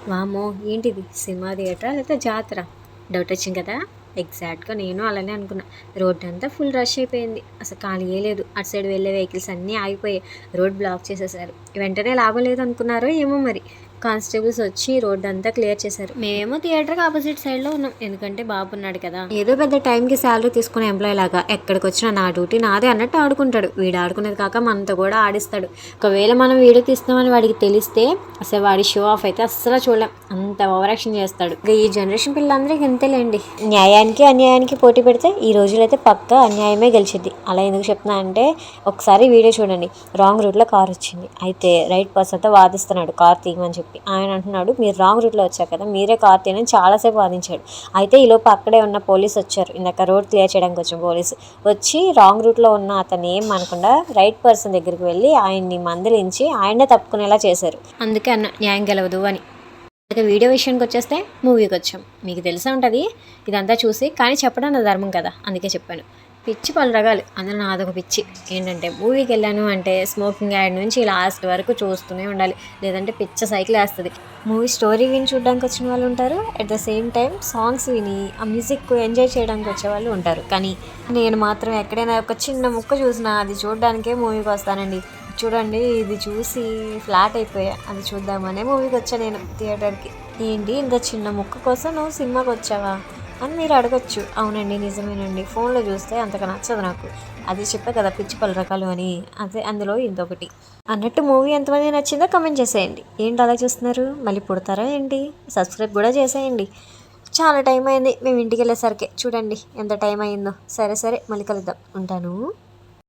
వామ్మో! ఏంటిది సినిమా థియేటరా? లేకపోతే జాతర? డౌట్ వచ్చింది కదా! ఎగ్జాక్ట్‌గా నేను అలానే అనుకున్నా. రోడ్డంతా ఫుల్ రష్ అయిపోయింది. అసలు ఖాళీయే లేదు. అటు సైడ్ వెళ్ళే వెహికల్స్ అన్నీ ఆగిపోయాయి. రోడ్ బ్లాక్ చేసేశారు. వెంటనే లాభం లేదనుకున్నారో ఏమో మరి. కానిస్టేబుల్స్ వచ్చి రోడ్డంతా క్లియర్ చేశారు. మేమేమో థియేటర్‌కి ఆపోజిట్ సైడ్‌లో ఉన్నాం. ఎందుకంటే బాబు ఉన్నాడు కదా! ఏదో పెద్ద టైంకి శాలరీ తీసుకునే ఎంప్లాయీ లాగా ఎక్కడికొచ్చినా నా డ్యూటీ నాదే అన్నట్టు ఆడుకుంటాడు. వీడు ఆడుకునేది కాక మనతో కూడా ఆడిస్తాడు. ఒకవేళ మనం వీడియో తీస్తున్నామని వాడికి తెలిస్తే అసలు వాడి షో ఆఫ్ అయితే అస్సలు చూడలేం. అంత ఓవర్ యాక్షన్ చేస్తాడు. ఇక ఈ జనరేషన్ పిల్లలందరికీ ఇంతేలేండి. న్యాయానికి అన్యాయానికి పోటీ పెడితే ఈ రోజులైతే పక్కా అన్యాయమే గెలిచిద్ది. అలా ఎందుకు చెప్తున్నా అంటే ఒకసారి వీడియో చూడండి. రాంగ్ రూట్లో కార్ వచ్చింది. అయితే రైట్ పర్సన్తో వాదిస్తున్నాడు కార్ తీయమని చెప్పి. ఆయన అంటున్నాడు మీరు రాంగ్ రూట్లో వచ్చారు కదా మీరే కార్ తీయని చాలాసేపు వాదించాడు. అయితే ఈలోపు అక్కడే ఉన్న పోలీసు వచ్చారు. ఇందాక రోడ్ క్లియర్ చేయడానికి వచ్చిన పోలీసు వచ్చి రాంగ్ రూట్లో ఉన్న అతను ఏం అనకుండా రైట్ పర్సన్ దగ్గరికి వెళ్ళి ఆయన్ని మందలించి ఆయనే తప్పుకునేలా చేశారు. అందుకే అన్న న్యాయం గెలవదు అని. ఇక వీడియో విషయానికి వచ్చేస్తే మూవీకి వచ్చాం. మీకు తెలిసే ఉంటుంది ఇదంతా చూసి, కానీ చెప్పడం నా ధర్మం కదా అందుకే చెప్పాను. పిచ్చి పలు రకాలు అందులో నాదొక పిచ్చి ఏంటంటే మూవీకి వెళ్ళాను అంటే స్మోకింగ్ యాడ్ నుంచి లాస్ట్ వరకు చూస్తూనే ఉండాలి, లేదంటే పిచ్చ సైకిల్ వేస్తుంది. మూవీ స్టోరీ విని చూడడానికి వచ్చిన వాళ్ళు ఉంటారు, at the same time songs విని ఆ మ్యూజిక్ ఎంజాయ్ చేయడానికి వచ్చే వాళ్ళు ఉంటారు. కానీ నేను మాత్రం ఎక్కడైనా ఒక చిన్న ముక్క చూసినా అది చూడడానికే మూవీకి వస్తానండి. చూడండి ఇది చూసి ఫ్లాట్ అయిపోయా. అది చూద్దామనే మూవీకి వచ్చా నేను థియేటర్కి. ఏంటి ఇంత చిన్న ముక్క కోసం నువ్వు సినిమాకి వచ్చావా అని మీరు అడగచ్చు. అవునండి నిజమేనండి, ఫోన్లో చూస్తే అంతగా నచ్చదు నాకు. అది చెప్పే కదా పిచ్చి పలు రకాలు అని, అదే అందులో ఇంకొకటి అన్నట్టు. మూవీ ఎంతమంది నచ్చిందో కమెంట్ చేసేయండి. ఏంటి అలా చూస్తున్నారు, మళ్ళీ పుడతారా ఏంటి? సబ్స్క్రైబ్ కూడా చేసేయండి. చాలా టైం అయింది మేము ఇంటికి వెళ్ళేసరికి. చూడండి ఎంత టైం అయిందో. సరే సరే మళ్ళీ కలుద్దాం, ఉంటాను.